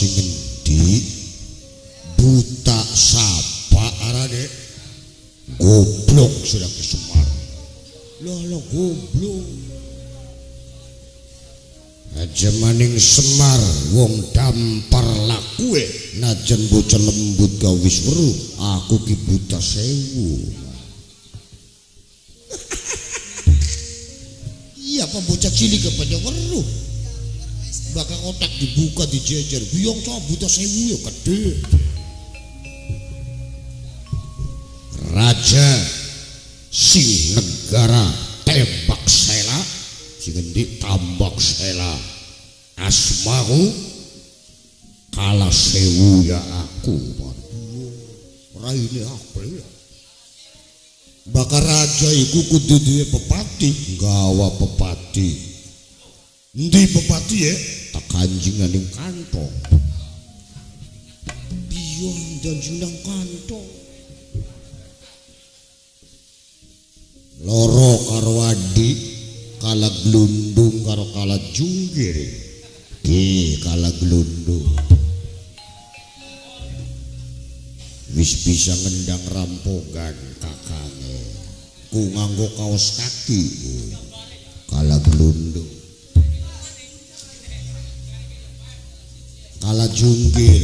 sing endi buta sapa arane goblok sudah ke Semar lho goblok aja maning Semar wong dampar lakue najan bocah lembut gawis weru aku ki buta sewu iya apa bocah cilik kepada weru bakal otak dibuka dijejer buyong coba buta sewu ya gede raja sing negara tembak sela sing endi tambak sela asmaku kalah sewu ya aku raine apel bakal raja iku kudu duwe pepati gawa pepati endi pepati ya tak kanjingan ning kantong biyong dan junang kantong loro karo adik kala glundung karo kala jungkir kala glundung wis bisa ngendang rampogan kakange ku nganggo kaos kaki kala glundung kala jungkir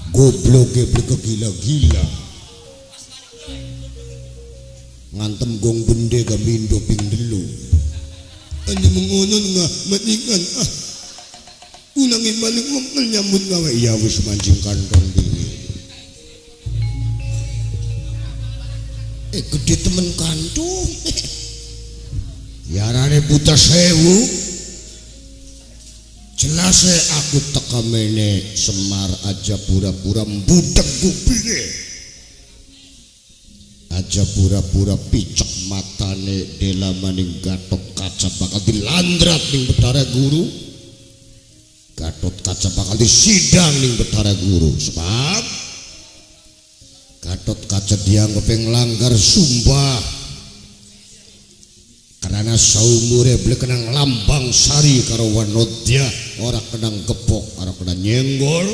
goblok kegila-gila ngantem gong bende gamindo ping delu ani mengonon nga maningan ulangin balik mong nyambut nga iya wis mancing kantong dingin gede temen kantong yarane buta sewu jelas aku tekamene Semar aja pura-pura budek kupinge aja pura-pura picek matane dela maning Gatot Kaca bakal dilandrat ning Betara Guru Gatot Kaca bakal disidang ning Betara Guru sebab Gatot Kaca dianggap nglanggar sumpah karena saumure beli kenang lambang sari karo Wanodya ora kenang gepok ora kenang nyenggol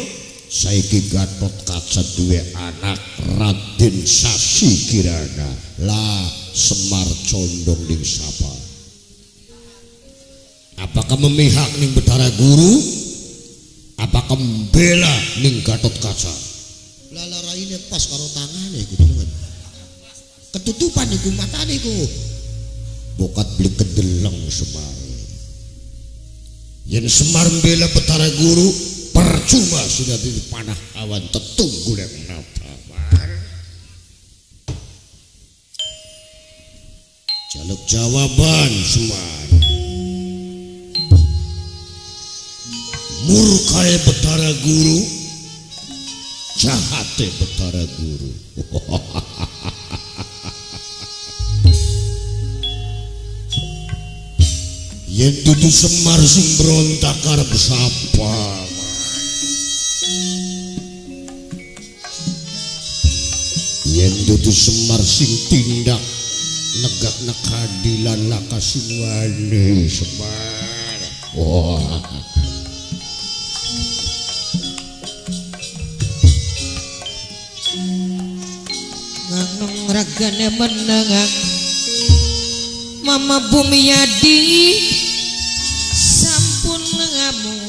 saiki Gatot Kaca duwe anak Raden Sasi Kirana lah Semar condong ning sapa apakah memihak ning Betara Guru apakah membela ning Gatot Kaca lala raine pas karo tangane iku tenan ketutupan iku matane iku bokat beli kedeleng Semar yen Semar membela Betara Guru percuma sudah di panah awan tetunggu yang nabar jaluk jawaban Semar murkai Betara Guru jahate Betara Guru yen dudu Semar sing berontak arep sapa yen dudu Semar sing tindak negakna keadilan lakasiwane Semar wah nganong ragane menengang Mama Bumiyadi sampun ngamung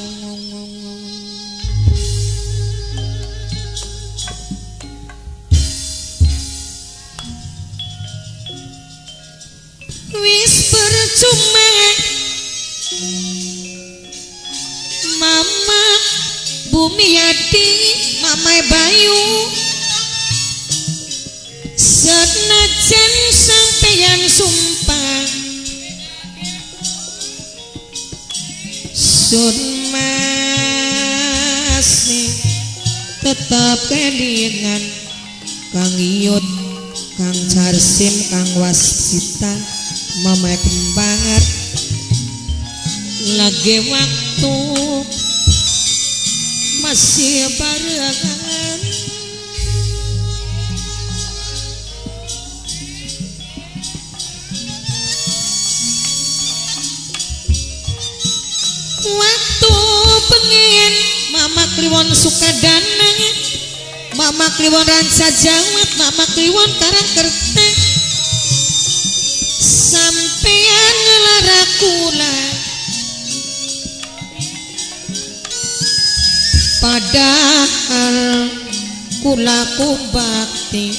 wis percuma Mama Bumiyadi Mama Bayu senajan sampeyan sumpah sun masih tetap kelingan Kang Iyut Kang Jarsim Kang Wasita Mama Kembangar lagi waktu masih barengan waktu pengen Mama Kliwon Sukadana, Mama Kliwon Ranca Jawat, Mama Kliwon Karangkerteng, sampeyan lara kula padahal kula ku bakti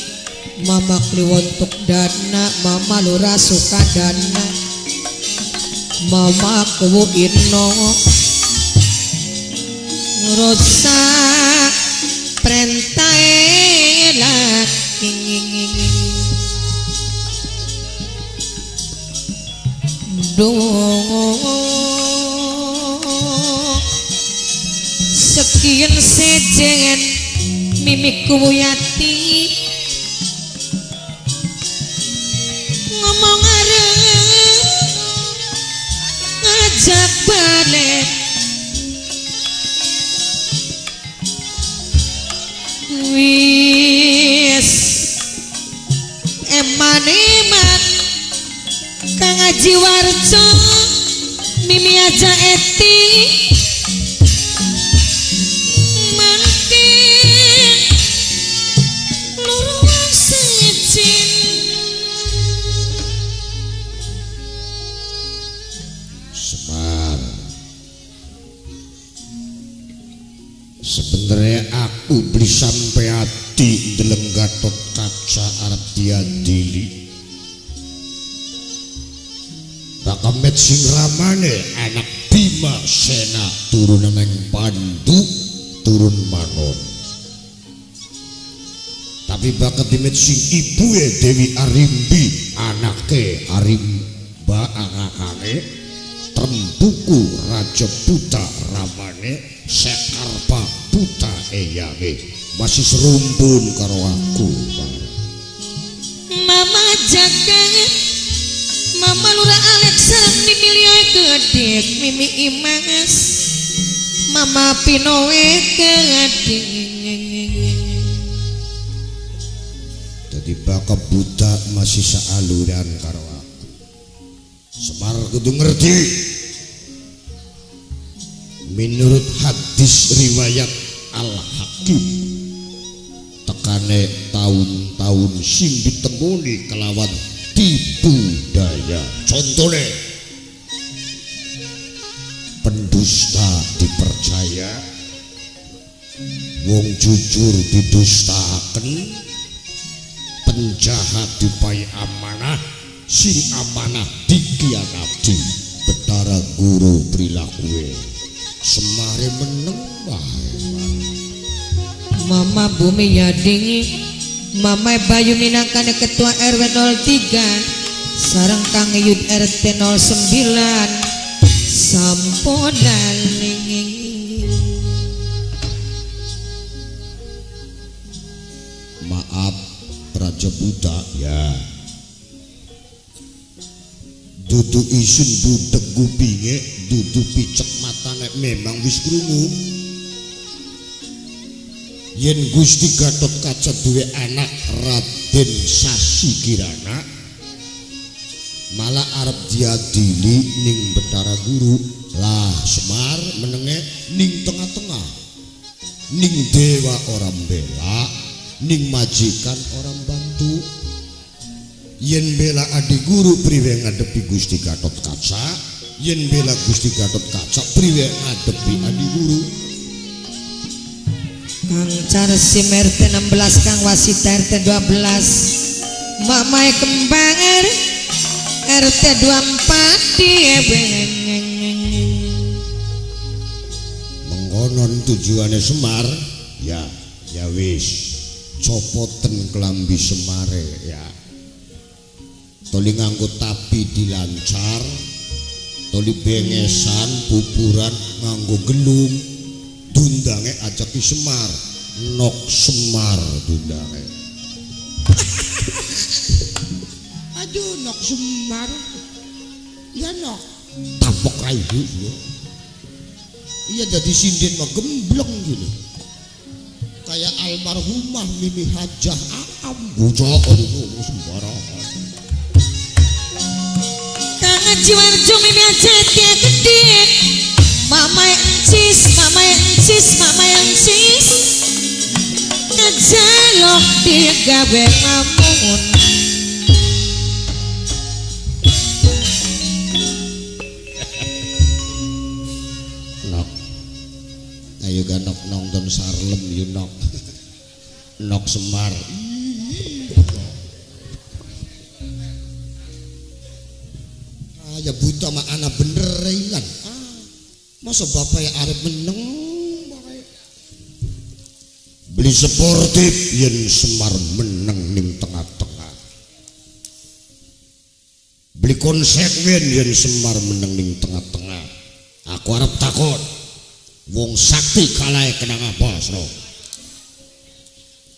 Mama Kliwon Tukdana, Mama Lura Sukadana, Mama Kuwu Ino Rosa perintah laki sekian sejengan mimikku Yati ngomong arep ngajak balik wis eman-eman Kang Aji Warjo Mimi aja Eti makin luruan sejin Semar sebenarnya aku beli sampai hati deleng Gatot Kaca arep diadili Bakamet sing ramane anak Bima Sena turun nang Pandu turun Manon tapi bakat dimet sing ibuke Dewi Arimbi anake Arimba angakane Trembuku Raja Buta ramane Sekarpa Buta eyange masih serumpun karo aku Mama jaga Mama Lura Alexa Mimi Lio Kedik Mimi Imas Mama Pinoe Kedik jadi bakal buta masih sealuran karo aku Semar kudu ngerti menurut hadis riwayat Al-Hakim tekane tahun-tahun sing ditemuni kelawan tipu daya contohnya pendusta dipercaya wong jujur didustakan penjahat dipai amanah sing amanah dikhianati Betara Guru perilaku Semare meneng wae Mama Bumi Yadingi Mama Bayu minangkane ketua RW 03 sareng Kang Yud RT 09 sampodan maaf Raja Buta ya dudu isun budek kupinge dudu picek matane memang wis krungu yen Gusti Gatot Kaca duwe anak Raden Sasi Kirana malah arep diadili ning Betara Guru lah Semar menenge ning tengah-tengah ning dewa orang bela ning majikan orang bantu yen bela Adi Guru priwe ngadepi Gusti Gatot Kaca yen bela Gusti Gatot Kaca priwe ngadepi Adi Guru Kang Carsim RT 16 Kang Wasit RT 12 Mamae Kembang RT 24 mengkonon tujuannya Semar ya wis copoten kelambi Semare ya toli nganggo tapi dilancar toli bengesan buburan nganggo gelung dundange ajaki Semar nok Semar dundange aduh nok Semar ya nok tapok raibu iya jadi sinden mah gembleng gini kayak almarhumah Mimi Hajah Aam bocah aduh sembarangan Kang Aji Warjo Mimi Hajah Tia Gede Mama Encis sis mama yang sis ngejalok digawe mamun nok ayo ganok nonton sarlem you nok nok Semar ya buta mah anak bener relan masa bapak ya arep meneng beli sportif yen Semar meneng ning tengah-tengah beli konsekuen yen Semar meneng ning tengah-tengah aku arep takon wong sakti kalahe kenang apa Sro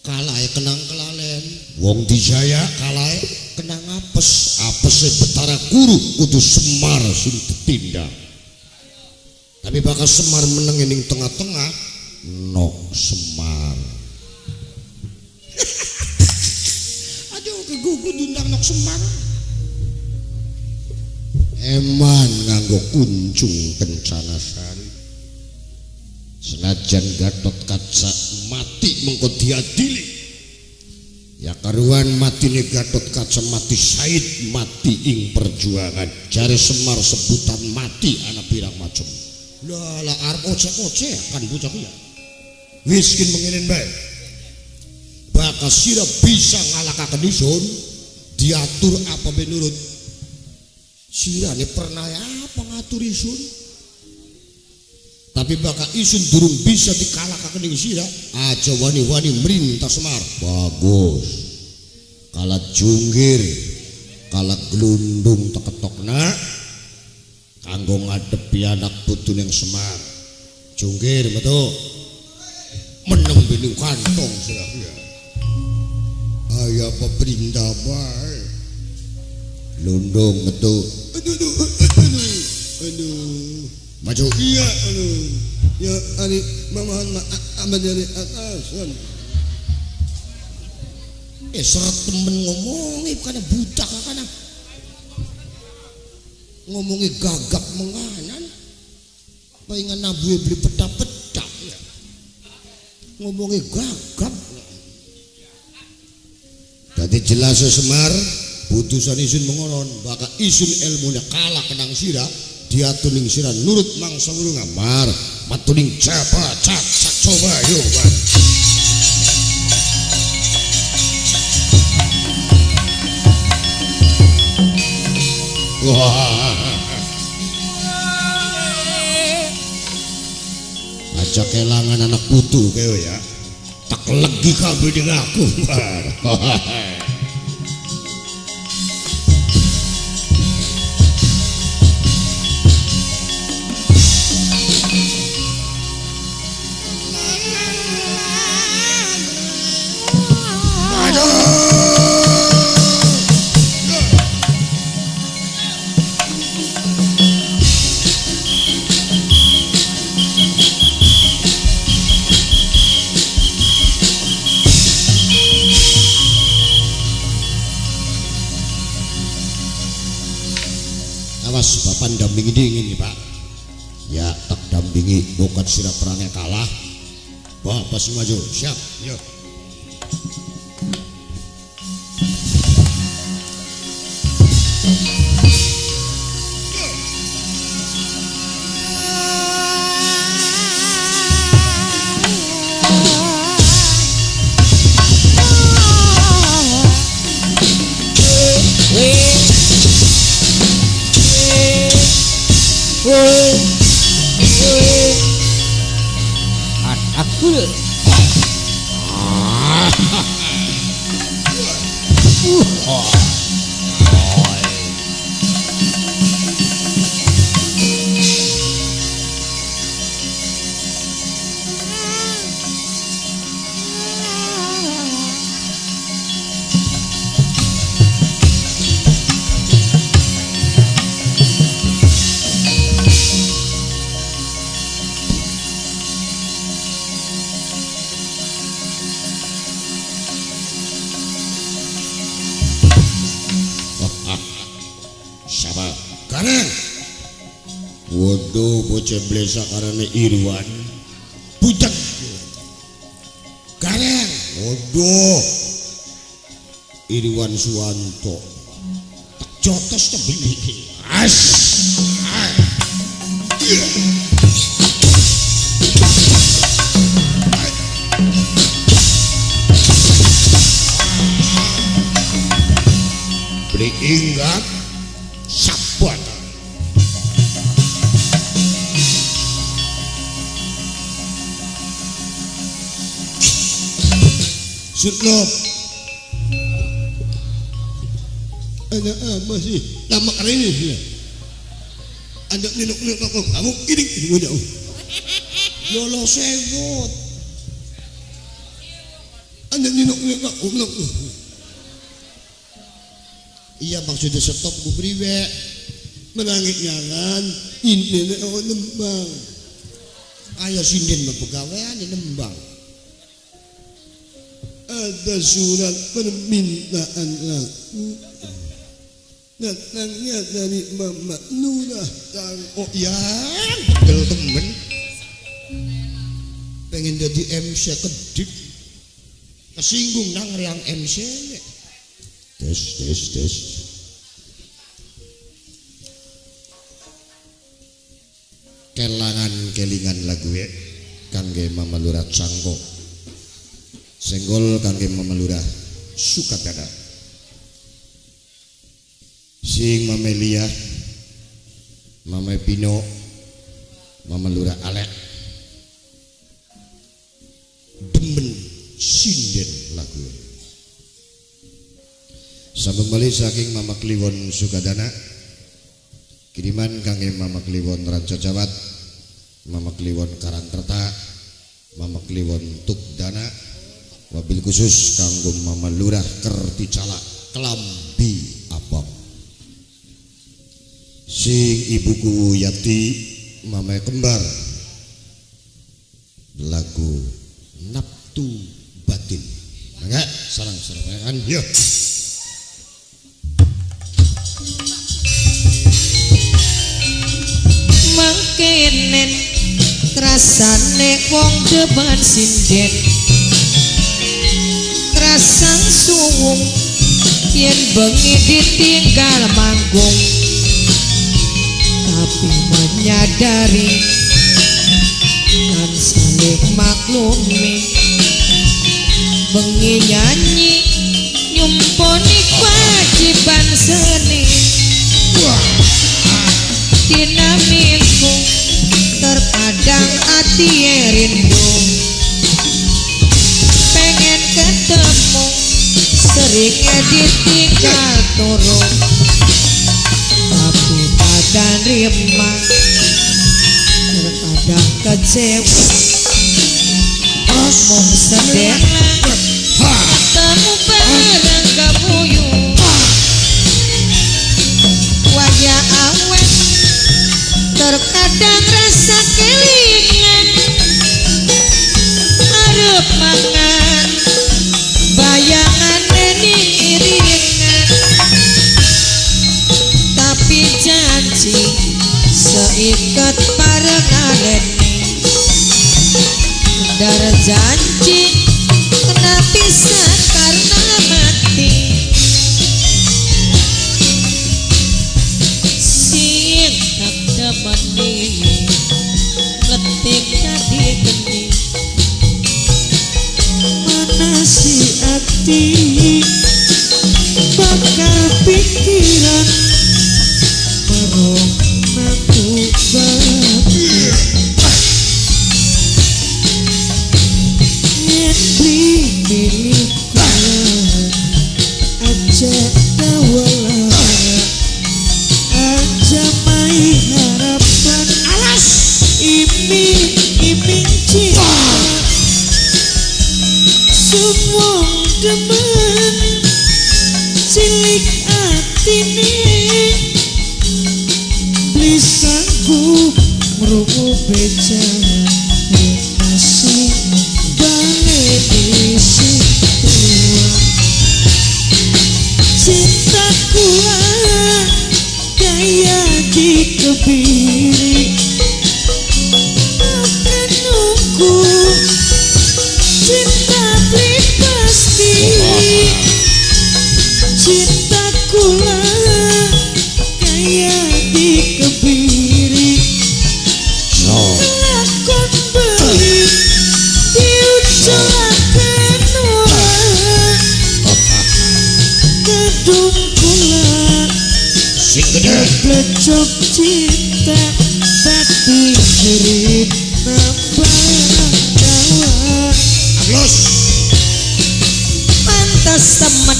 kalahe kenang kelalen wong dijaya kalahe kenang apes apese betara guru kudu Semar sing ditindak tapi bakal Semar meneng ning tengah-tengah nok Semar aduh kegugu diundang nok Semar eman nganggo kuncung kencana sari senajan Gatot Kaca mati mengko diadili ya karuan mati nih Gatot Kaca mati Said mati ing perjuangan jare Semar sebutan mati anak pirang macem lah arep ocek-ocek kan bocah ya miskin mengirin baik bakal sira bisa ngalahkaken isun diatur apa menurut sira ini pernah apa ngatur isun tapi bakal isun durung bisa dikalahkaken ing sira aja wani-wani merintah Semar bagus kalah junggir kalah glundung teketokna kanggo ngadepi anak putune Semar junggir betul meneng bening kantong sira ya aya pemerintah bae lundung betul aduh maju iya ya ani mamahan aman dari atasan seret temen ngomongi bukan buta kakana ngomongi gagap menganan pengen nabuhe beli peda-peda ya ngomongi gagap jadi jelas Semar putusan isun mengonon bakal isun ilmunya kalah kenang sira diatuning sira nurut mangsa wurung ngamar matuning jaba cak coba yo man wah aja kelangan anak putu kowe ya tak legi kabeh ning aku bar Bapak dampingi dingin nih Pak ya tak dampingi bukan sirap perangnya kalah Bapak sing maju siap yuk Waduh bocah blesa karena Irwan Waduh. Iriwan Suwanto. Tak jotos tebing. As. Beri ingat sabat. Sutlop. Ada apa sih? Lama kali ini sih. Ada ninok-ninok aku. Kamu ini jauh. Lolo sewot. Ada ninok-ninok aku. Iya maksudnya stop ku priwe. Menangis jangan. Ini aku nembang. Ayo sinden pegawaian nembang. Ada surat permintaan aku. Datangnya dari Mama Nurah Kang. Oh ya, betul temen. Pengen jadi MC kedip. Kesinggung nang yang MC nek. Tes. Kelingan lagu ya kangge Mama Lurah Cangko. Senggol kangge Mama Lurah Sukadana. Sing Mama Elia, Mama Pino, Mama Lurah Alek. Demen sinden lagu. Sambung balik saking Mama Kliwon Sukadana. Kiriman kangge Mama Kliwon Ranca Jawat, Mama Kliwon Karangkerta, Mama Kliwon Tukdana, wabil khusus kanggo Mama Lurah Kerticala Kelambi Abang. Sing ibuku Yati, Mama Kembar. Lagu Naftu Batin. Enggak, sarang-sarang kan? Yo. Mangkenen rasane wong depan sinden rasang suwung yen bengi ditinggal manggung tapi menyadari kan saling maklumi bengi nyanyi nyumponi kewajiban seni dinamikku terkadang hati rindu pengen ketemu seringnya ditinggal turun tapi pada nerima terkadang kecewa omong sedela ketemu bareng kebuyung wajah awet terkadang rasa kelingan arep mangan bayangan ning iringan tapi janji seikat parengaleni dar janji kena pisah karena mati mani letik tadi geni mana si hati bakal pikiran merong aku banget nyendri milikku aja dawala aja main harapan alas iming cinta semua demen cilik atine lisanku merungu beja masih balik di situ cintaku kaya dikebiri akan nunggu cinta pribadi Cocok cinta Tati jerit Bagawa Alos Pantas temen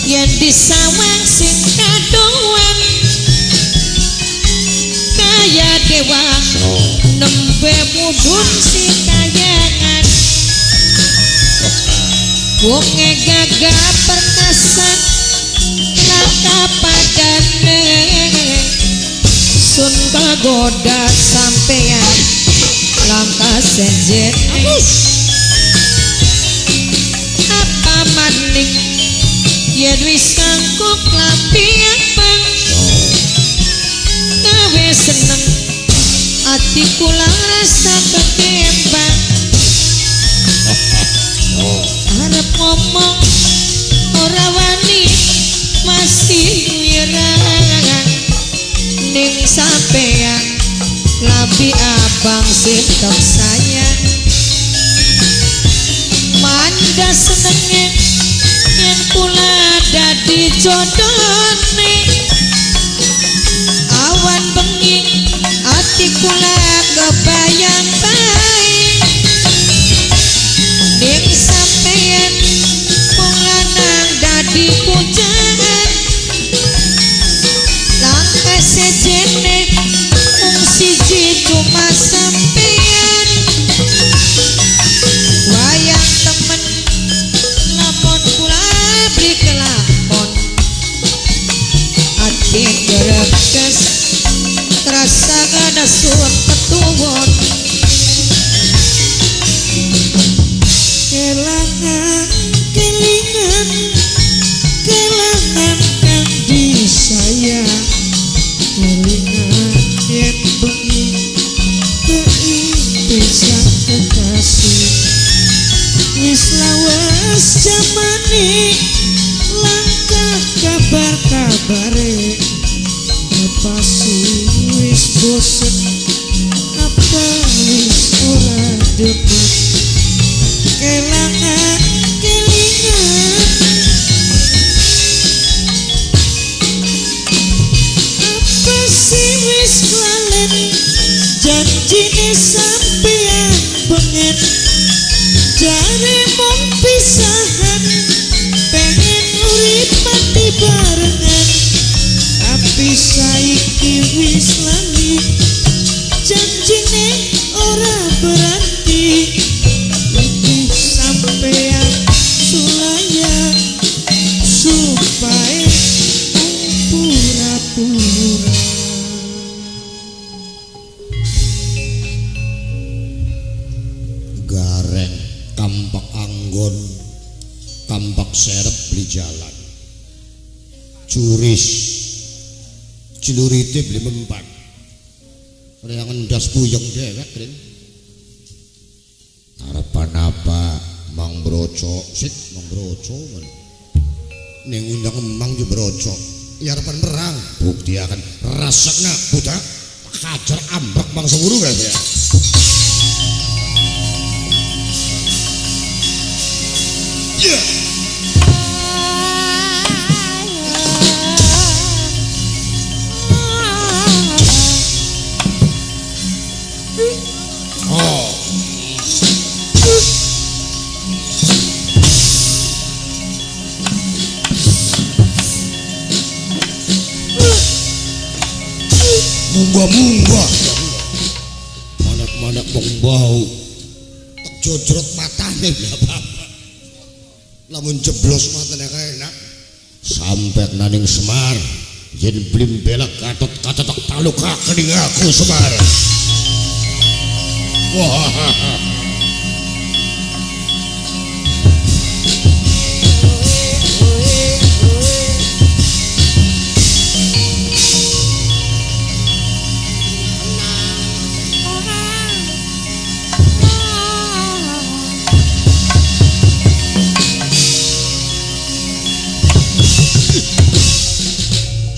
Yang disawang sing kadoan Kaya dewa Nembe mudun si kayangan Wonge gagah perkasa Laka padane Sun kagoda sampeyan Langkah senjen Apa maning Yen wis kangkuk lampi abang Gawe seneng Atiku rasa kekembang Arep ngomong ora wani masih wirang ning sampeyan labi abang sitok sayang manda senenge yen kula dadi jodone awan bengi ati kula kebayang bae ning sampeyan wong lanang dadi pujaan langkah sejene mung siji cuma sampeyan wayang temen lamun kula beri kelakon ati gerekes terasa ada suap ketuwon kelangan kelingan kelangan kang disayang kelingan yen bengi bisa kekasih wis lawas jamane langkah kabar-kabare apa sih wis bosen apa wis ora demen kelangan kelingan apa sih wis klalen janjine sampeyan pengen jare mong pisahan pengen urip mati barengan tapi saiki wis lali janjine ora berarti iki sampeyan sulaya supaya pura-pura gareng kampak anggon kampak serep beli jalan curis cilurite beli mempan reangan das puyeng dewek Rin harapan apa Mang Broco sik Mang Broco men ning undang emang di Broco ya harapan perang bukti akan rasakna buta kajar ambak Mang Sewuru kan ya yeah. Munggah-munggah manak-manak wong bau tak jojrot matane bapak lamun jeblos matane enak sampai naning Semar yen blim belak katot taluk kening aku Semar wah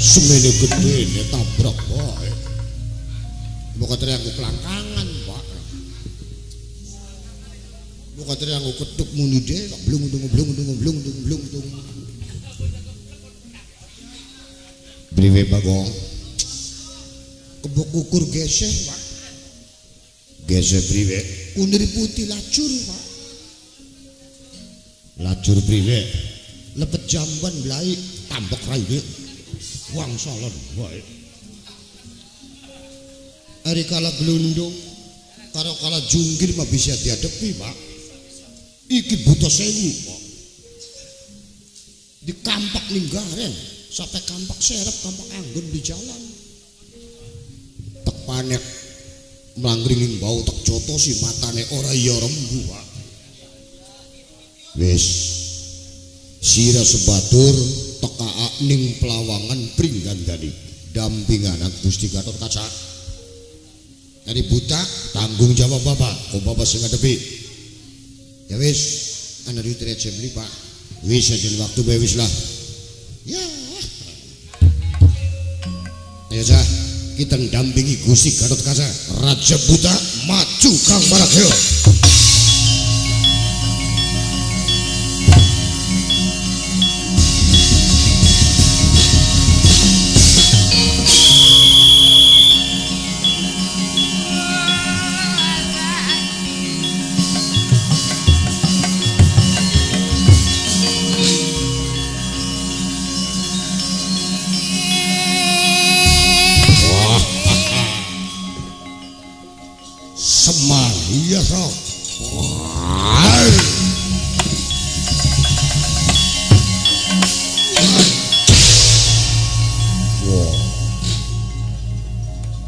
semene gede ini tabrak wae bukan teriakku kelangkangan pak bukan teriakku ketuk muni deh blung bliwe bagong Kebok ukur geseh Pak. Geseh priwe? Kunir putih lacur Pak. Lacur priwe? Lepet jamban belai tambok raine. Wang salon wae. Ari kala glundung karo kala jungkir mah bisa dihadapi Pak. Iki buta sewu Pak. Di kampak linggaren sampai kampak serep kampak anggun di jalan. Tek panek mlanggringing bau tek coto si matane ora ya rembu Pak. Wis sira sebatur teka ning pelawangan pringgandani dampinganan Gusti Gatot Kaca. Dari buta tanggung jawab Bapak, kok Bapak sing ngadepi. Ya wis, ana duit receh beli Pak. Wis aja waktu bae wis lah. Ya. Ayo Cah, kita dampingi Gusti Gatot Kaca. Raja Buta maju Kang Barakyo. Semar iya sok. Wah.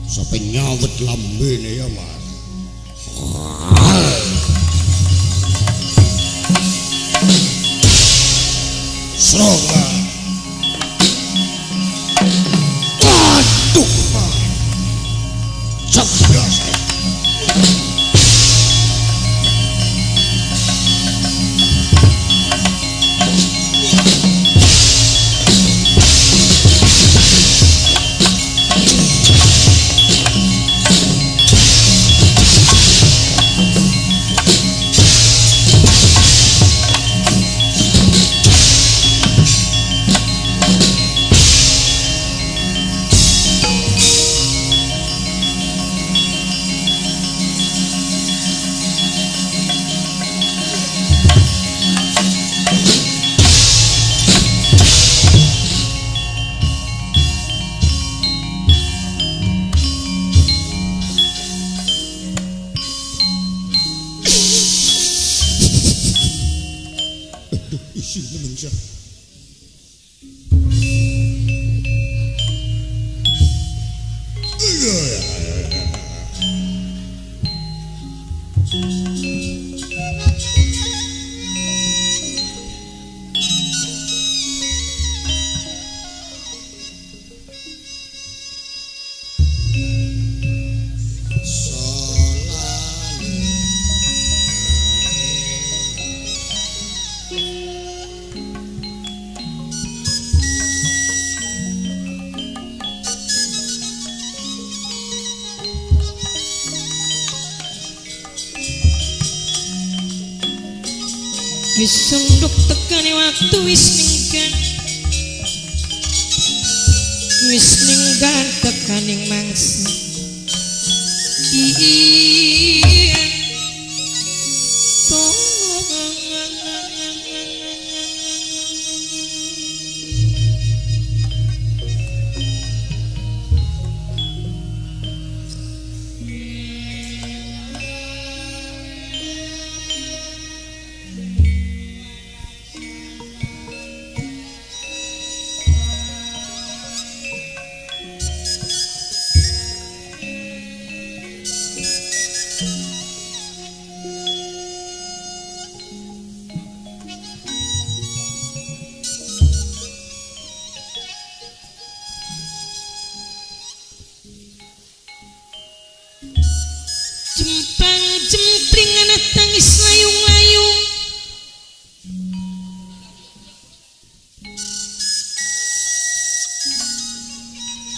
Sampai nyawet lambene ya Mas. Sroga. Waduh Pak. Cerdas. Isin nemen siya. Wis sunduk tekane waktu wis ninggal tekaning mangsa. Iya jempang jempring anak tangis layung-layung.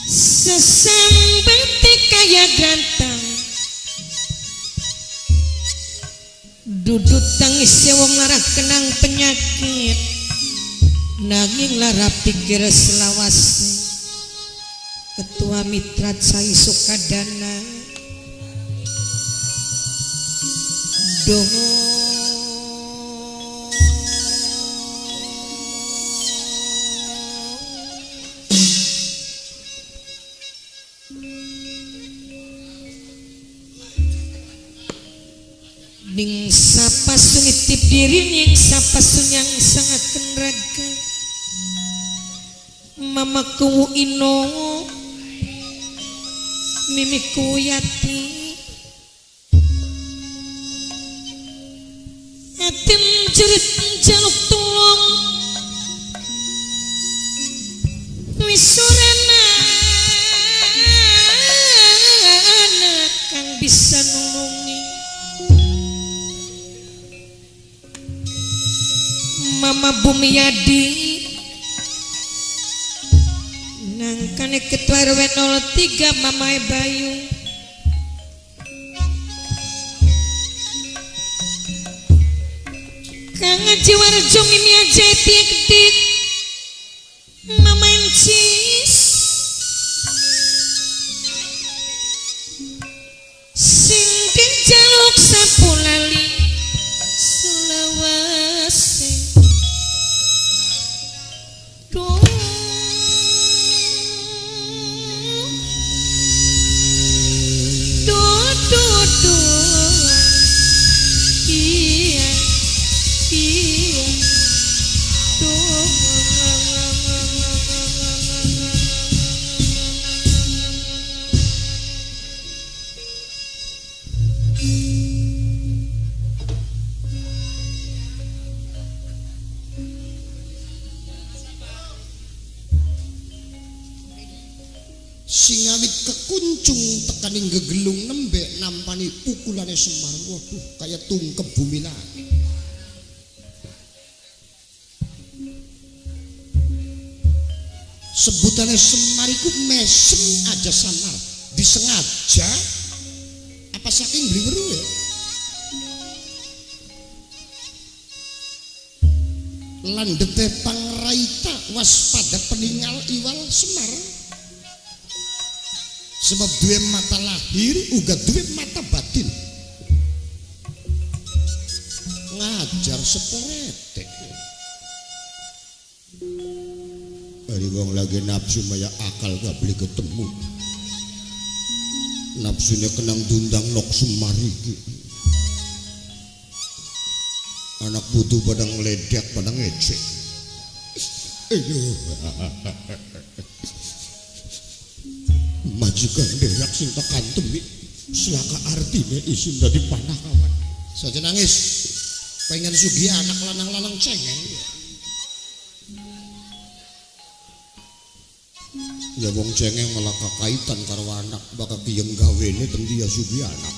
Sesambang kaya gantang duduk tangis wong lara kenang penyakit nanging lara pikir selawase Ketua Mitra Cai Sukadana ning sapa sunitip diri ning sapa sunyang sangat kenraga mama kuwu ino mimiku yati atim jerit jaluk tulung wisurana kang bisa nulungi Mama Bumiadi nangkane ketua RW 03 Mama Bayu Kang Jiwarjo Mimi Ajeti Kedik Mama Encis sing dijaluk sapulali Sulawesi singawit kekuncung tekaning gegelung nembe nampani pukulane Semar waduh kaya tungkep bumi langit sebutannya Semar iku mesem aja samar disengaja apa saking bliweru ya landete pangraita waspada peninggal iwal Semar sebab duwe mata lahir uga duwe mata batin ngajar seporete ari wong lagi nafsu maya akal gak beli ketemu nafsunya kenang dundang nok Semar iki anak butuh pada ngeledek pada ngecek majikan berak sing tekan temi selaka artinya isin dari panah kawan saja nangis pengen sugi anak lanang-lanang cengeng ya wong cengeng malah kakaitan karo anak bakal kiyeng gawene tendi ya sugi anak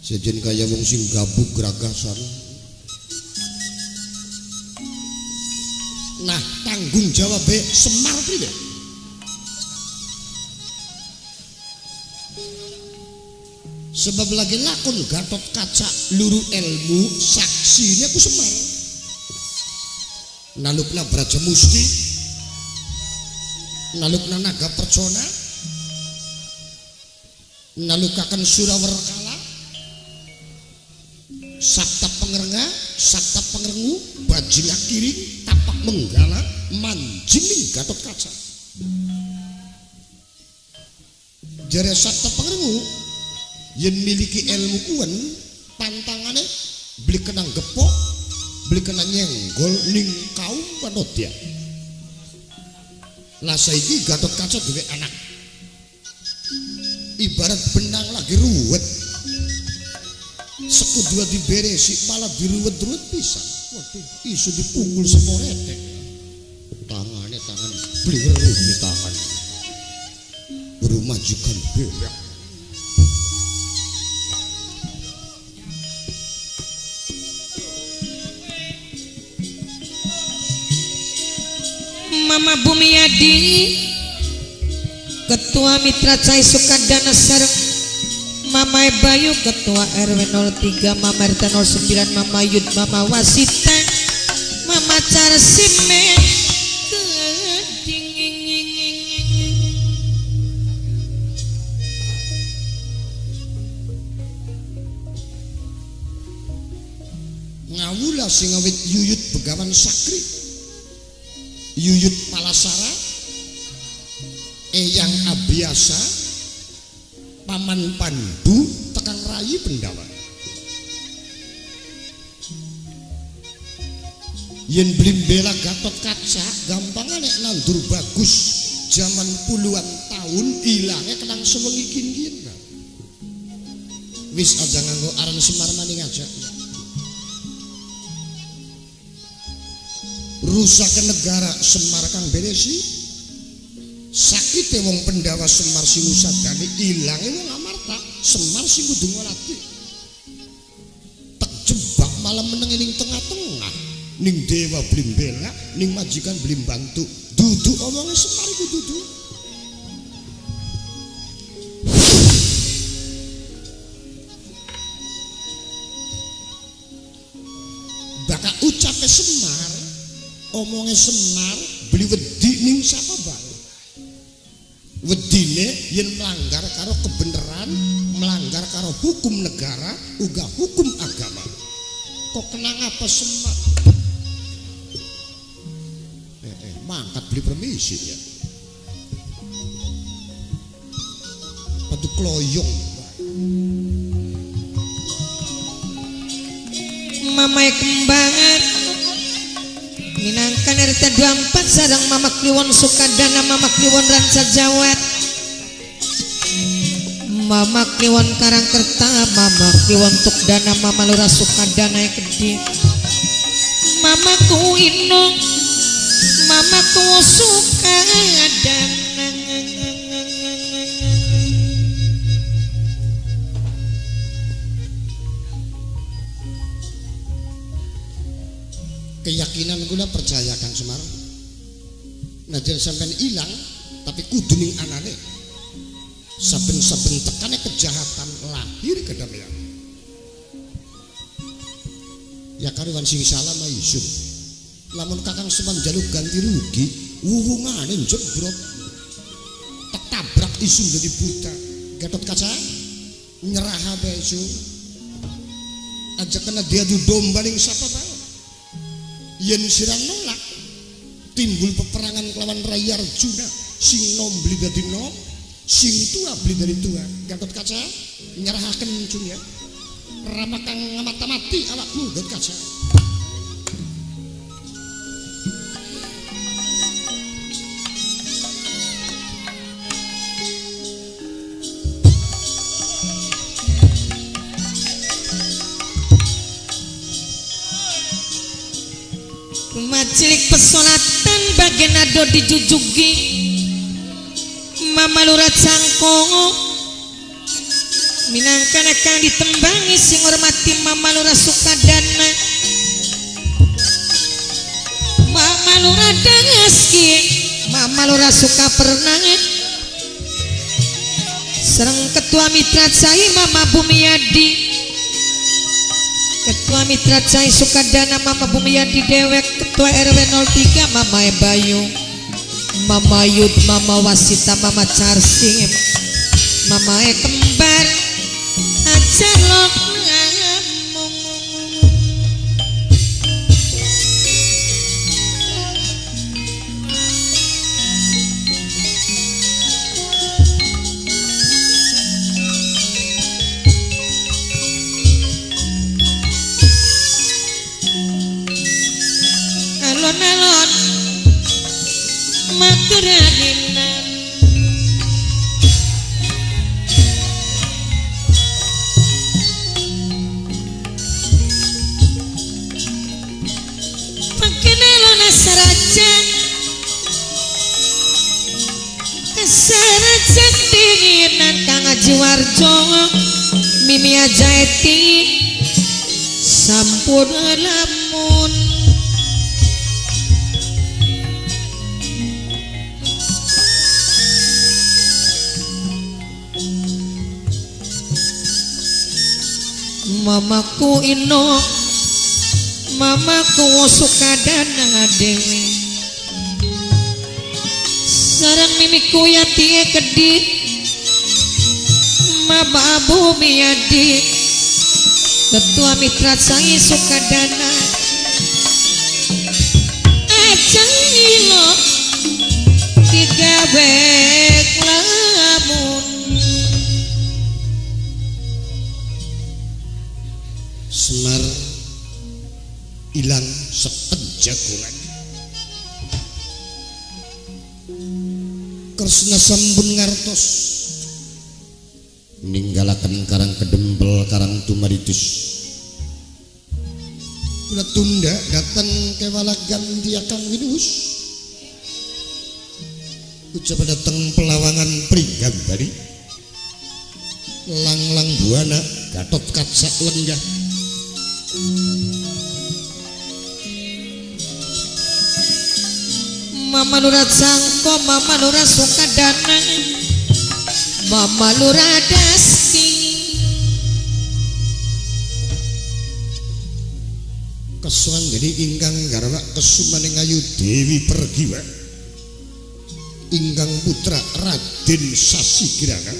sejen kaya wong sing gabuk geragasan nah tanggung jawab Semar priwe sebab lagi lakon Gatot Kaca luru ilmu saksinya ku Semar nalukna Braja Musti nalukna Naga Percona nalukakan Surawerkala Sabta Pengerenga Sabta Pengerengu Bajinga Kiring Tapak Menggala Manjing Gatot Kaca jare Sabta Pengerengu yen miliki ilmu kuwen pantangannya beli kenang gepok beli kenang nyenggol ning kaum panodya lah saiki Gatot Kaca duwe anak ibarat benang lagi ruwet sekudua diberesi malah diruwet-ruwet pisan waduh isu dipukul seporete tangannya tangan beli di tangan berumajikan berak Mama Bumiadi Ketua Mitra Cai Sukadana sareng Mama Bayu Ketua RW 03 Mama RT 09 Mama Yud Mama Wasita Mama Carsime kedinging kawula sing awit Yuyut Begawan Sakri, Yuyut Palasara, Eyang Abiasa, Paman Pandu tekan rayi Pendawa. Yen Blimbela Gatot Kaca gampang nek nandur bagus zaman puluhan tahun ilangnya kenang sewengi kingin. Wis aja nganggo aran Semar maning aja. Rusaken negara Semar kang beresi. Sakite wong Pendawa Semar sing usadane ilange wong Amarta Semar sing kudu ngolati. Tak jebak malam meneng ning tengah-tengah ning Dewa Blimbela ning majikan Blimbantu dudu omonge Semar iku dudu. Bakal ucape Semar omonge Semar beli wedi ning sapa bae. Wedine yen melanggar karo kebenaran, melanggar karo hukum negara, uga hukum agama. Kok kenang apa Semar? Mangkat beli permisi ya. Padu kloyong. Mamai kembangan minangkan RT 24 sareng Mama Kliwon Sukadana, Mama Kliwon Ranca Jawat, Mama Kliwon Karangkerta, Mama Kliwon Tukdana, Mama Lurah Sukadana Kedhi, Mama ku Inung, Mama ku Sukadana. Keyakinan kula percaya Kang Semar. Najan sampean ilang tapi kudu ning anane. Saben-saben tekane kejahatan lahir kedamaian. Ya karuan sing salah mah isun. Lamun Kakang Semar njaluk ganti rugi, wuwungane jebrot. Tak tabrak isun dadi buta. Gatot Kaca nyerah bae isun. Aja kena dia domba ning sapa bae. Yen sirang nolak timbul peperangan kelawan Rai Arjuna, sing nom beli dadi nom, sing tua beli dari tua. Gatot Kaca nyerahaken cung ya. Rama kang ngamata-mati awakmu Gatot Kaca. Cilik pesolatan bagian ado dijujugi Mama Lurah Cangkongo minangkan akan ditembangi sing hormati Mama Lurah Sukadana, Mama Lurah Dangaski, Mama Lurah Sukaperna, sereng Ketua Mitra Cai Mama Bumiyadi, Ketua Mitra Cai Sukadana Mama Bumiyadi Dewek, Ketua RW 03 Mama Bayu, Mama Yud, Mama Wasita, Mama Carsing, Mama Kembar Ajalok alon-alon maturaninan pakinelona sarajan sarajan dinginan Kang Aji Warjo Mimi Ajaeti sampun lamun Mamaku Ino, Mamaku Sukadana Dewi, sareng mimiku Yati Kedhi, Mama Bumiyadi, Ketua Mitra Cai Sukadana, kacailo digawe lamun Semar ilang sepenjagongan Kresna sampun ngartos ninggalaken Karang Kedempel Karang Tumaritis kula tunda datang kewalagan diakang Winus ucap datang pelawangan pringgan tadi lang-lang buana Gatot Kaca lenggah Mama Lurah Sangko Mama Lurah Sukadana Mama Lurah Dasti kesuan jadi ingkang garwa kesumaning ayu Dewi Pergiwa ingkang putra Raden Sasigiranga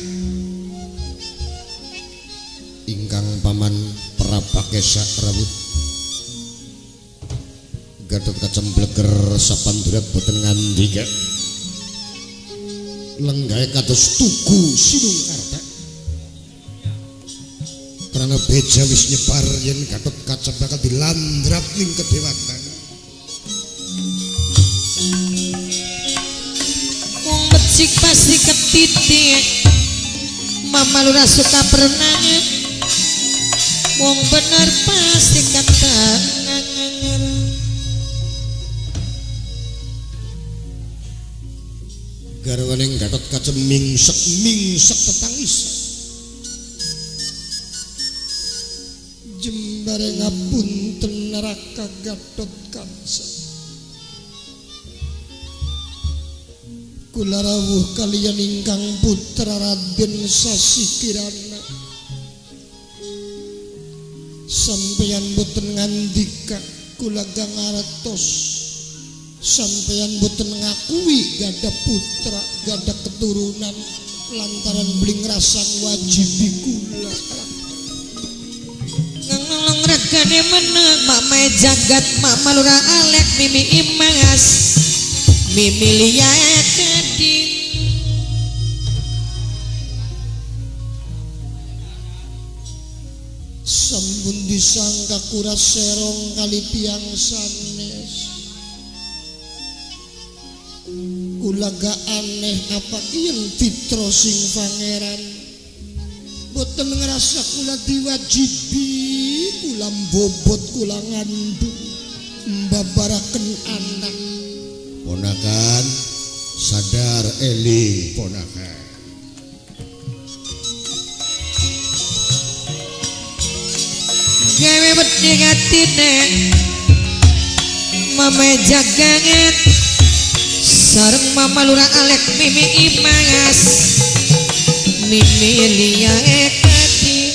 ingkang paman Prabakesa rawuh Gatot Kaca mbleger sapandurat boten ngandika lenggahe kados tugu Sinungkarta karena beja wis nyebar yen Gatot Kaca bakal dilandrat ing kedewatan wong becik pasti ketitik Mama Lurah suka berenang wong bener pasti kata garwaning Gatot Kaca mingsek tetangisan jembare ngapunten neraka Gatot Kaca kula rawuh kaliyan ingkang putra Raden Sasigirana sampeyan boten ngandika kula gangartos sampeyan boten ngakui gadah putra gadah keturunan lantaran bling rasang wajibi kula ngenolong regane meneng Mama Jagat Mama Lurah Alek Mimi Imas Mimi Lia Kading sampun disangka kuras serong kali tiang sanes kulaga aneh apa yen fitro sing pangeran boten ngerasa kula diwajibi kula bobot kula ngandung mbabaraken anak ponakan sadar Eli ponakan gawe wedi atine Mama Jagat sareng Mama Lurah Alek Mimi Imas Mimi Lia Kading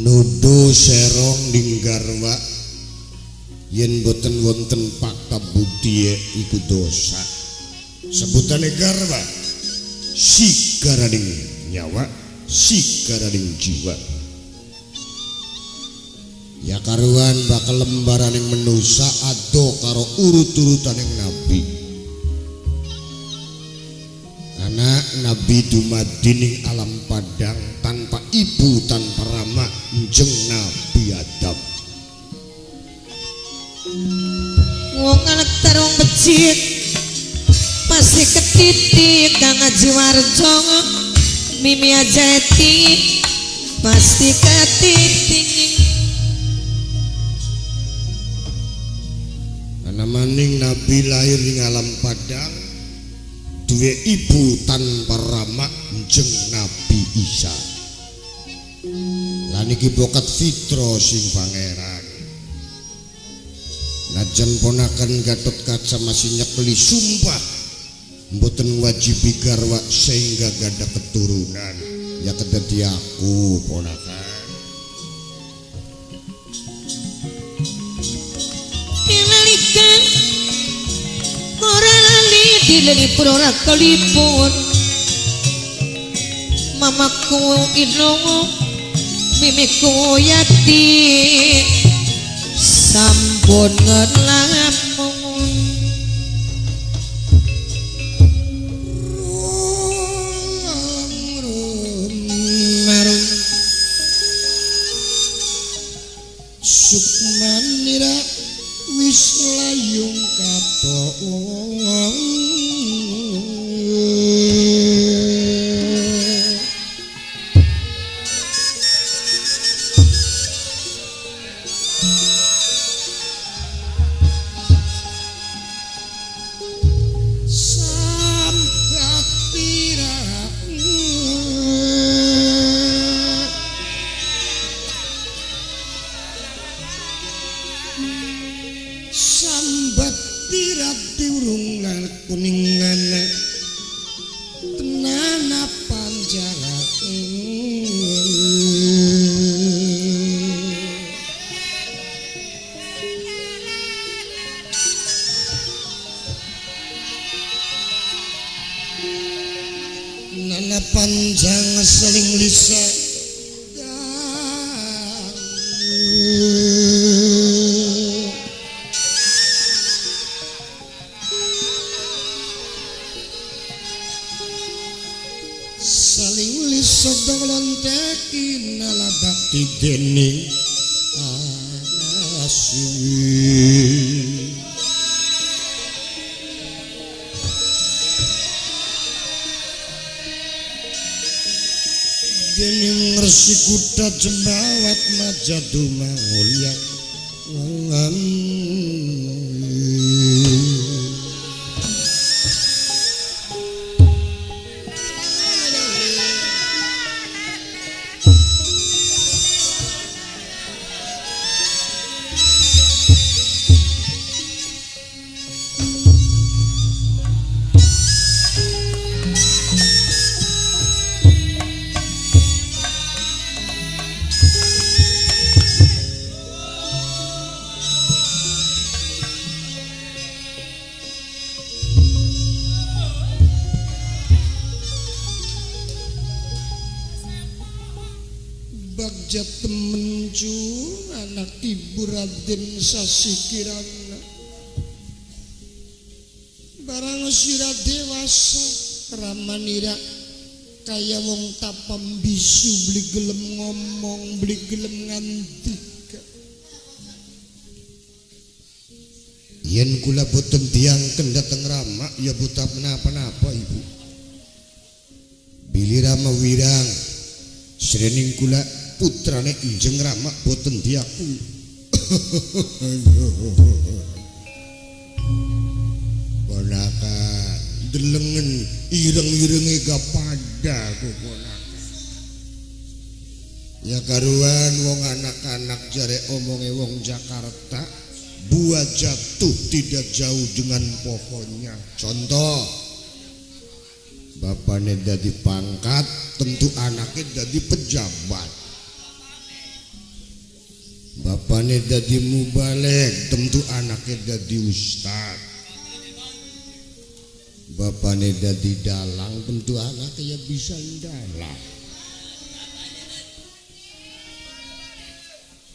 nuduh serong ning garwa yen boten wonten pakabudhiye iku dosa sebutane garwa sigaraning nyawa sigaraning jiwa ya karuan bakal lembaraning menusa ado karo urut-urutaning nabi anak nabi dumadi ning alam padang tanpa ibu tanpa rama njeng Nabi Adam wong anak tarung becik pasti ketitik Kang Haji Warjo Mimi Ajeti pasti ketitik ana maning nabi lahir ning alam padang duwe ibu tanpa rama njeng Nabi Isa lan iki bokat fitro sing pangeran najan ponakan Gatot Kaca masih nyekeli sumpah mboten wajibi garwa sehingga gada keturunan ya kedadi aku ponakan dilalikan ora lali dilipur ora kelipun mamaku inongo mimiku yati sampun ngelamun Sukmanira wis layung katon sambat tirak sambat tirat diurungan kuningan tenana panjara nana panjang seling lisa saling lisok dolontekin ala bakti dening asih dening resi kuda jembawat majadu mangulyan bagja temenju anak ibu Raden Sasikirana barang sira dewasa ramanira kaya wong tapam bisu beli gelem ngomong beli gelem ngantika yen kula boten diangken dateng Rama ya buta menapa-napa ibu Bilih Rama wirang srening kula putrane Enjeng Rama boten diakui. Ponakan delengen ireng-irenge gapada ponakan. Ya karuan wong anak-anak jare omonge wong Jakarta, buah jatuh tidak jauh dengan pohonnya. Contoh, bapaknya dadi pangkat, tentu anaknya dadi pejabat. Bapaknya dadi mubalek, tentu anaknya dadi ustad. Bapaknya dadi dalang, tentu anaknya bisa dalang.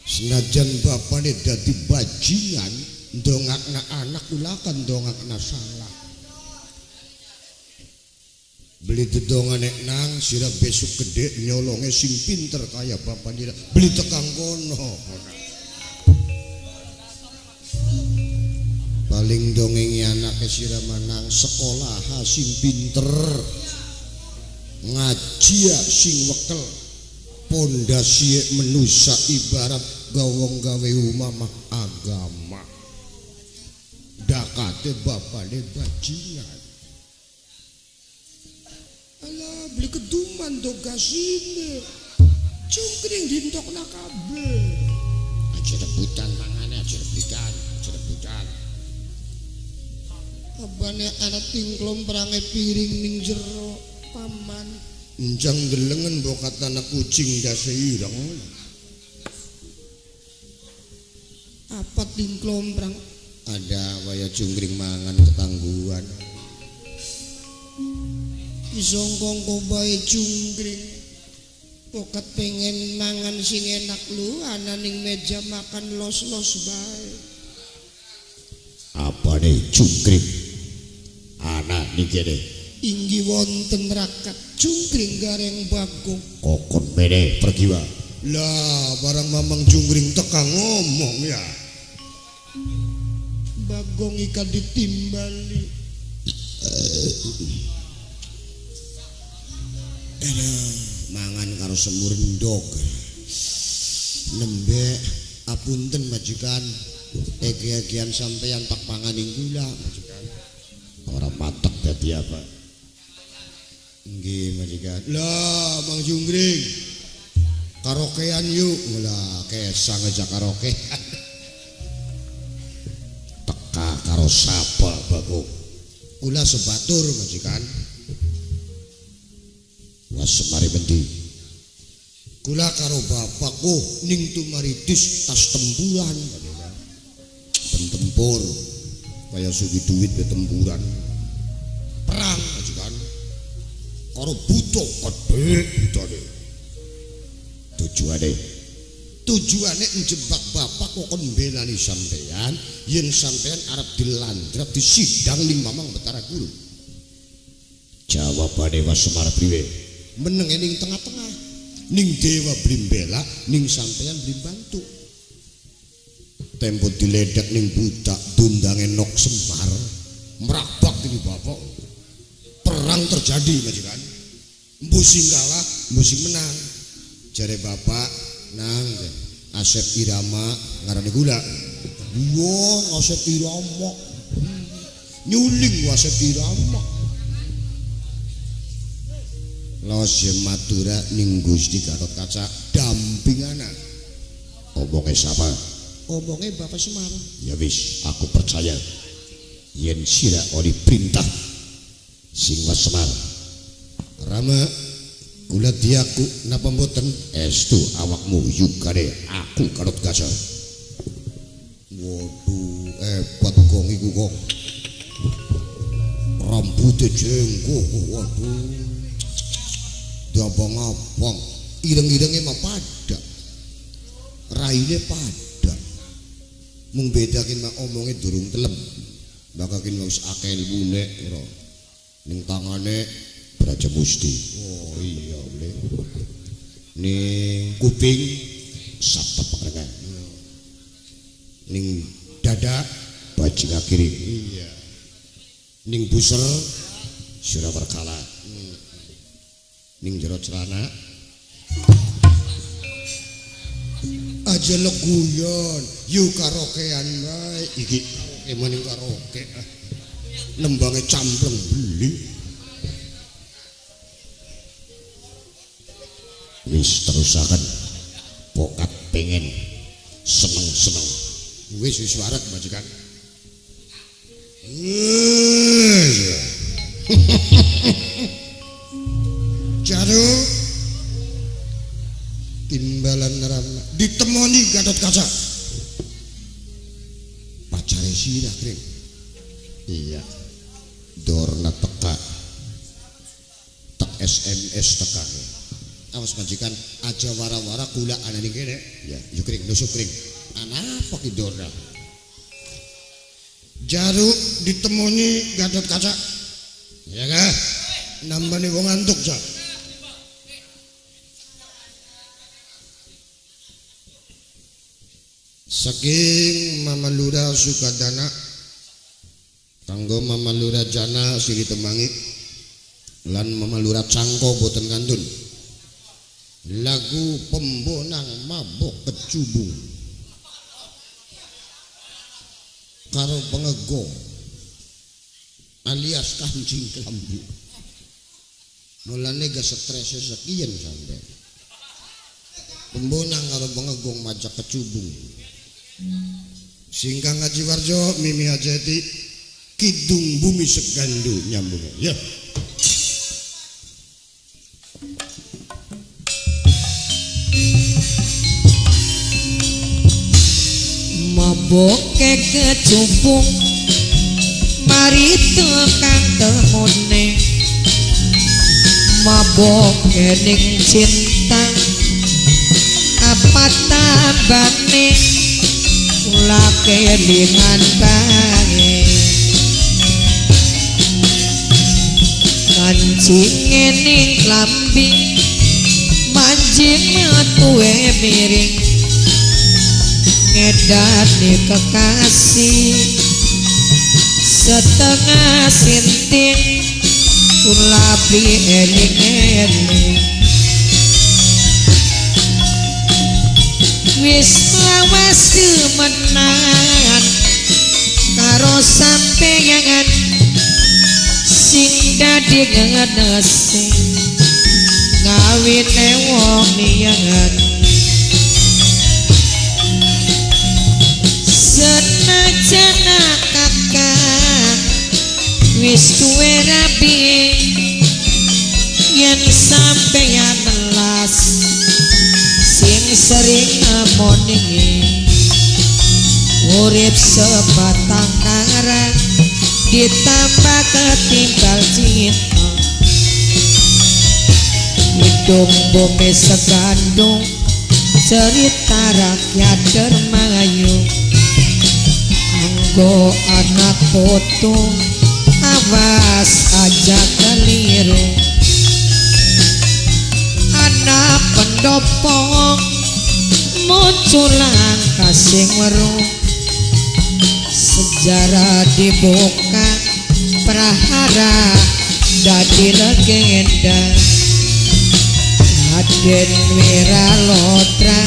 Senajan bapaknya dadi bajingan, dongakna anak ulakan dongakna salah. Beli dedongan nang sira besok gede nyolonge sing pinter kaya bapak dira beli tekang kono. Paling dongengi anake sira manang sekolah sing pinter, ngaji sing wekel, pondasi menusa ibarat gawong gawe umamah agama. Dakate bapane bajingan. Alah beli keduman do gasine cungkring dintok nak kabeh aja rebutan mangane aja rebutan abane anak tingklom perangai piring ning jero paman enjang delengen bokat anak kucing dase ireng apa tingklom perang ada waya cungkring mangan ketangguhan isongkong ko bae cungkring Kok pengen mangan sing enak lu ana ning meja makan los-los bae. Apa nih cungkring? Ana ning kene. Inggih wonten rakat cungkring gareng Bagong. Kokon mene pergi wae. Lah barang Mamang Jungkring teka ngomong ya. Bagong ikan ditimbali. Mangan karo semur endog. Nembe apunten majikan. Egi-egian sampeyan tak panganing gula majikan. Ora matek dadi apa? Nggih majikan. Lah Mang Jungkring. Karaokean yuk. Lah kesang aja karaoke. Teka karo sapa Bagong? Kula sebatur majikan. Was semari bendi. Kula karo bapakku ning tumaritis tas tempuran. Pentempur kaya sugi duit be tempuran. Perang majikan. Karo butuh gede budane. Tujuane njebak bapak kok kon mbelani sampean yen sampean arep dilandrat disidang ning Mamang Betara Guru. Jawabane was semar priwe? Menenge ning tengah-tengah. Ning dewa blimbela ning sampean blimbantu. Tempo diledek ning budak dundange Nok Semar. Merabak ini bapak. Perang terjadi majikan. Mbu sing kalah, mbu sing menang. Jare bapak nang Asep Irama ngarani gula. Wong Asep Irama. Nyuling Asep Irama. Lose Madura ning Gusti Gatotkaca dampingana. Omonge sapa? Omonge Bapak Semar. Ya wis, aku percaya. Yen sira ori perintah sing Was Semar. Rama kula diaku napa mboten estu awakmu yugane aku Gatotkaca. Waduh, hebat gong iku kok. Rambute jenggo, waduh. Abang-abang ireng-irenge mah pada raine pada mung bedakin mah omonge durung telem bakakin wis akeh ilmune ora ning tangane Braja Musti. Oh iya le ning kuping sabta pekrengan ning dada bajingan kiri. Iya ning buser sira berkala ning jero celana aja leguyon yuk karaokean bae iki karaoke maning karaoke nembange campleng beli wis terusaken pokat pengen seneng-seneng wis waret majikan. Jaru timbalan Rama ditemoni Gatotkaca pacare sirah kring. Iya dorna teka tak SMS teka awas majikan aja wara-wara kula ana ning kene ya yo kring nusuk kring ana apa ki dorna. Jaru ditemoni Gatotkaca ya kah nambani wong antuk ja. Saking Mama Lurah Sukadana kanggo Mama Lurah Jana siri temangi lan Mama Lurah Cangko boten kantun lagu Pembonang Mabok Kecubung karo pengegong alias kancing kelambu mulane gak strese sekian sampe Pembonang karo pengegong majak kecubung. Singkang Ngaji Warjo Mimi Hajati Kidung Bumi Segandu nyambung ya. Maboke kecubung mari tekan temune maboke ning cinta patambane kula kelingan bae mancing ning klambi mancing tuwe miring ngedani kekasih setengah sinting kula beli eling-eling wis lawas temenan karo sampeyan sing dadi ngenesi ngawine wong liyan senajan kakak wis duwe rabi yen sampeyan telas sing sering ngemoni urip sebatang kara ditambah ketimbal cinta hidung bumi segandung cerita rakyat dermayu anggo anak foto awas aja keliru anak pendopo munculan kasing weruh sejarah dibuka prahara dadi legenda Raden Wiralotra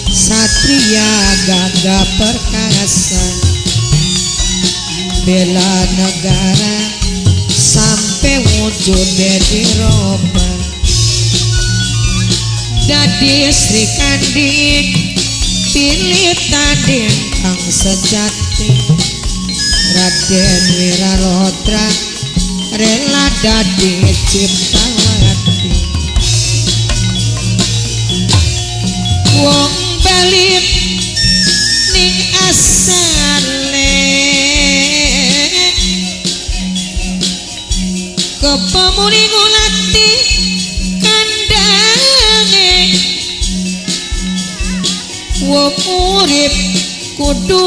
satria gagah perkasa bela negara sampai wujud diroba dadi Sri Kandi pilih tanding kang sejati Raden Wiralotra rela dadi ciptawati wong balik ning asale kepemuni ngulati kandange wong urip kudu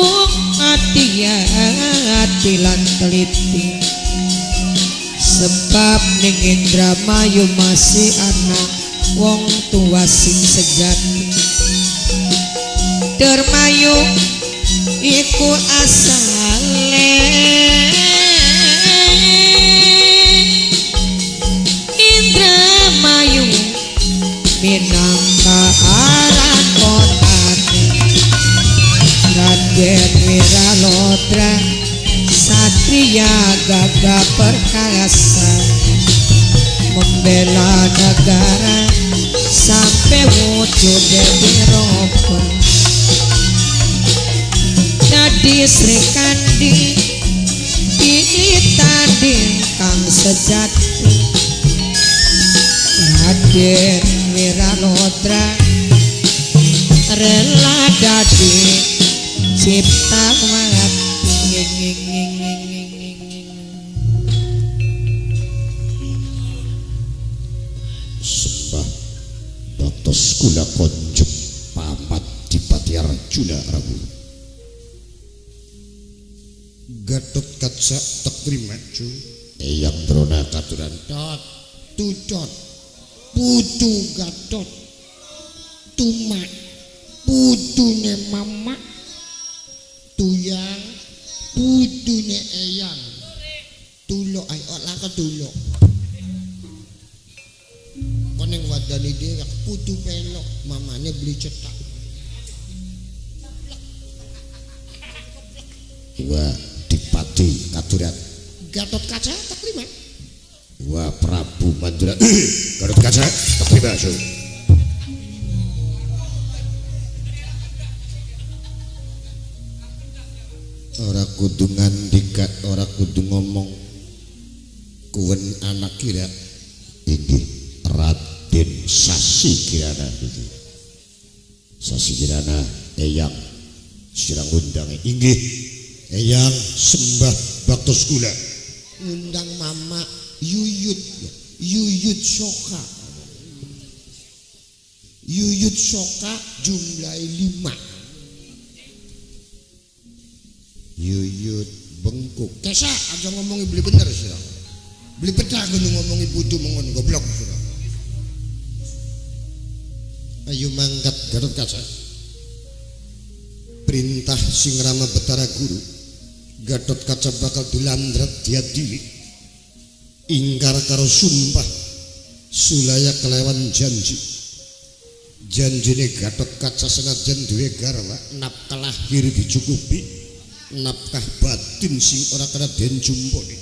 hati-hati lan teliti sebab ning Indramayu masih anak wong tua sing sejati Dermayu iku asale Indramayu minangka aran kotane Raden Wiralotra satria gagah perkasa membela negara sampai wujud diroba dadi Sri Kandi ditanding kang sejati Raden Wiralotra rela dadi ciptawati sembah dados kula konjuk pamat Dipati Arjuna Ragu Gatot Kaca Takrimaju Eyang Drona Katuran dot tucot putu Gatot tumak putune mama tuyang putune eyang tulok ayo lah ketulok koneng wadani dewek putu pelok mamane beli cetak wah Dipati Katuran Gatot Kaca terima wah Prabu Mandura Gatot Kaca terima so ora kudu ngandikat ora kudu ngomong kuwen anak kira inggih Raden Sasi Kirana iki Sasi Kirana eyang sirang undang inggih eyang sembah baktos kula undang mama Yuyut Soka Yuyut Soka jumlahe 5. Yuyut bengkok. Kesa aja ngomongi beli bener sira. Beli pedah kudu ngomongi budu mengon goblok sira. Ayo mangkat Gatot Kaca. Perintah Sing Rama Betara Guru. Gatot Kaca bakal dilandrat diadili. Ingkar karo sumpah. Sulaya kelewan janji. Janjine Gatot Kaca senajan duwe garwa nafkah lahir dicukupi, nafkah batin sing ora kena den jumpone.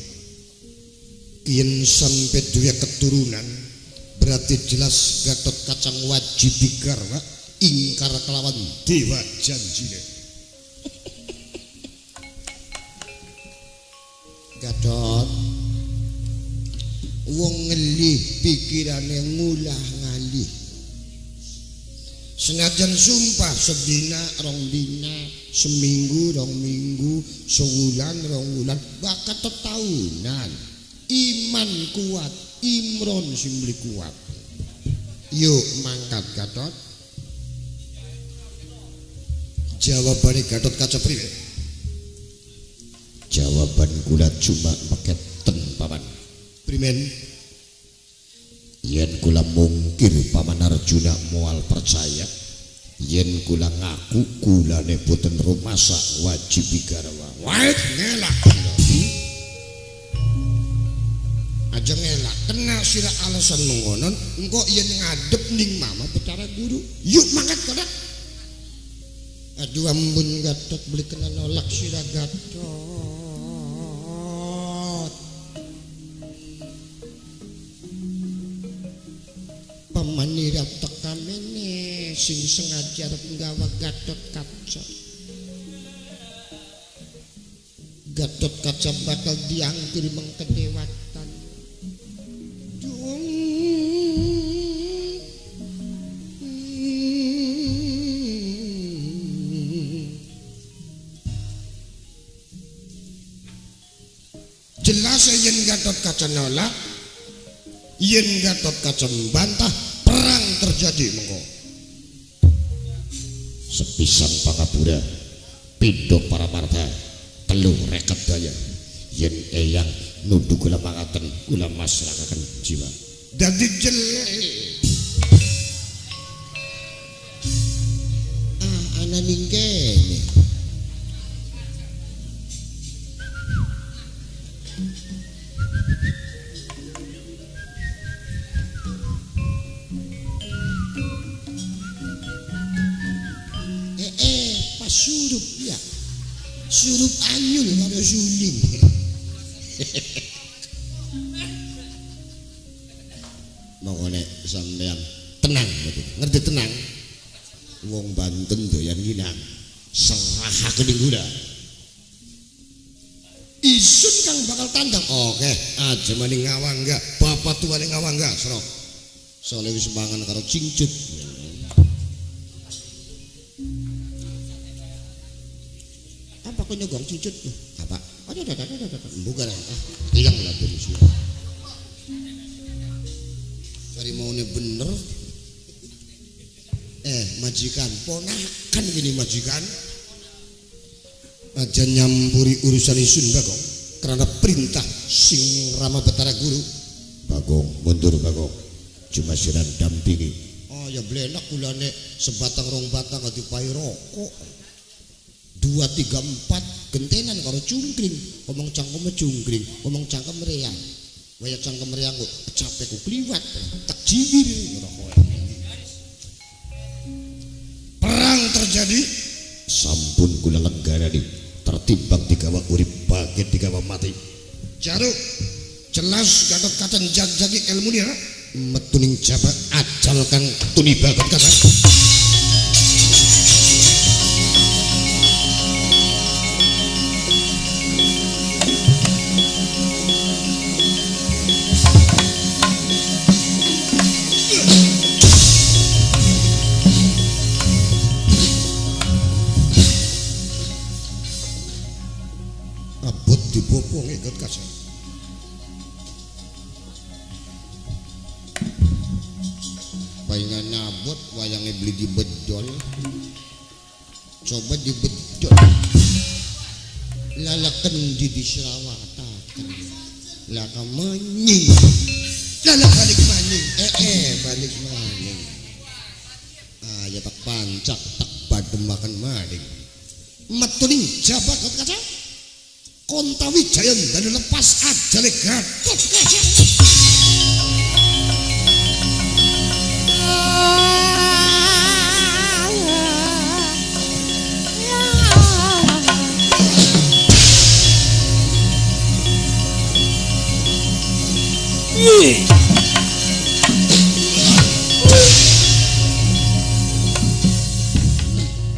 Yen sampe duwe keturunan berarti jelas Gatot Kaca wajib digarwa ingkar kelawan dewa janjine. Gatot wong ngelih pikirane ngulah ngalih. Senajan sumpah sedina rong dina, seminggu rong minggu, sewulan rong wulan, bahkan tetahunan. Iman kuat, Imron sing mli kuat. Yuk mangkat Gatot. Jawabane Gatot Kaca priwe? Jawaban kula cuma meketen paman. Primen? Yen kula mungkir paman Arjuna moal percaya, yen kula ngaku kulane boten rumasa wajib digarwa. Wait ngelak. Aja ngelak, kena sira alasan mengonon, engko yen ngadep ning Mama Betara Guru. Yuk mangkat Gatot. Aduh ampun Gatot beli kena nolak sira Gatot. Pamanira tekamene sing sengaja arep nggawa Gatot Kaca. Gatot Kaca bakal diangkir mengkedewatan. Jelas yen Gatot Kaca nolak, yen Gatot Kaca membantah, perang terjadi mengko. Sepisan pangapura, pindho para marta, telu reket daya. Yen eyang nuduh kula mangaten, kula masrakaken jiwa. Dadi jelek. Ana ning kene. Surup ya, surup anyul karo suling. Mongone sampean tenang, ngerti tenang. Wong Banten doyan nginang, serahake ning gula. Isun kang bakal tandang. Oke, aja maning ngawangga, bapak tuane ngawangga, serok. Soale wis mangan karo cingcut. Kok nyogong cucut tuh apa? Ada bukan hilang lah dari sini. Cari maunya bener. Majikan ponakan gini majikan aja nyampuri urusan isun Bagong karena perintah Sing Rama Betara Guru. Bagong mundur Bagong, cuma siran dampingi. Oh ya belenak kulane sebatang rong batang dipai rokok. 2, 3, 4 gentenan karo cungkring, ngomong cangkem cungkring, ngomong cangkem meriang. Waya cangkem meriang kok capek ku kliwat, tak jibir ngrokok. Perang terjadi, sampun kula lenggarani, tertimbang digawa urip baget digawa mati. Jaruk jelas Gatot Kaca jagi ilmu dia, metuning jabat ajal kang tuni Gatot Kaca. Dibopong Gatot Kaca. Paingan nyabut wayang barangnya beli di bedol. Coba di bedol. Lalakan di Serawatakan. Laka maning. Lalak balik maning. Balik maning. Ya tak pancak tak badem makan maning. Matuning jabakat kaca. Kontawi jayan dan lepas aja le Gatot Kaca.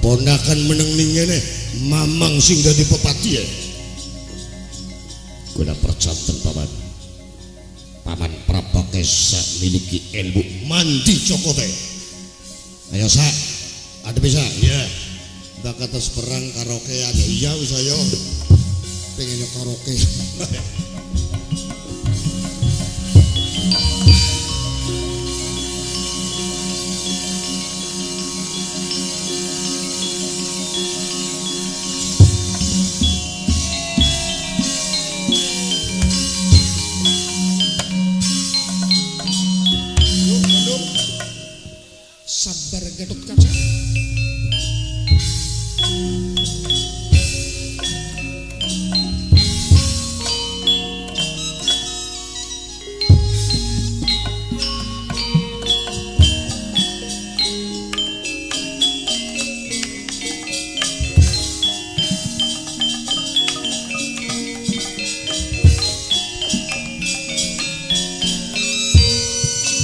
Ponakan meneng ningene mamang sing dadi pepati ya. Guna percanten paman Prabakesa miliki ilmu mandi cokote. Ayo sa ada bisa ya bakat atas perang karaoke ada iya saya pengen karaoke. Sabar Gatot Kaca.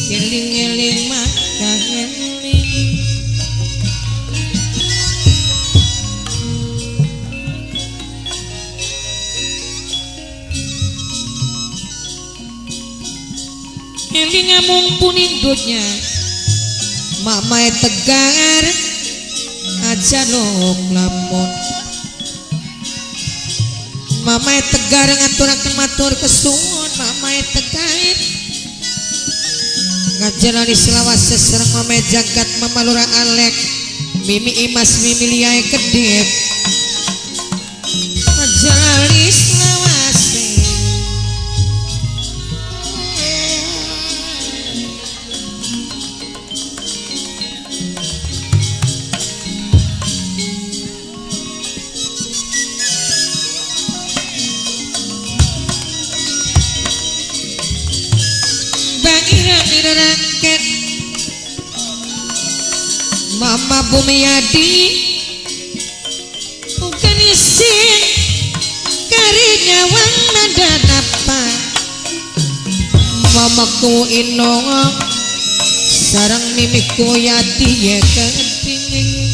Eling-eling makanan eling amung puning dunya mamae tegar aja nok lamun mamae tegar ngaturaken matur kesuwun mamae tegar ngajalani selawase sareng mamae jagat mama lurah alek mimi imas mimi liae kedip ngajalani selawase raket Mama Bumiati bukan isin karinya wang nada napa Mamaku inong sarang mimiku yati ya kedingin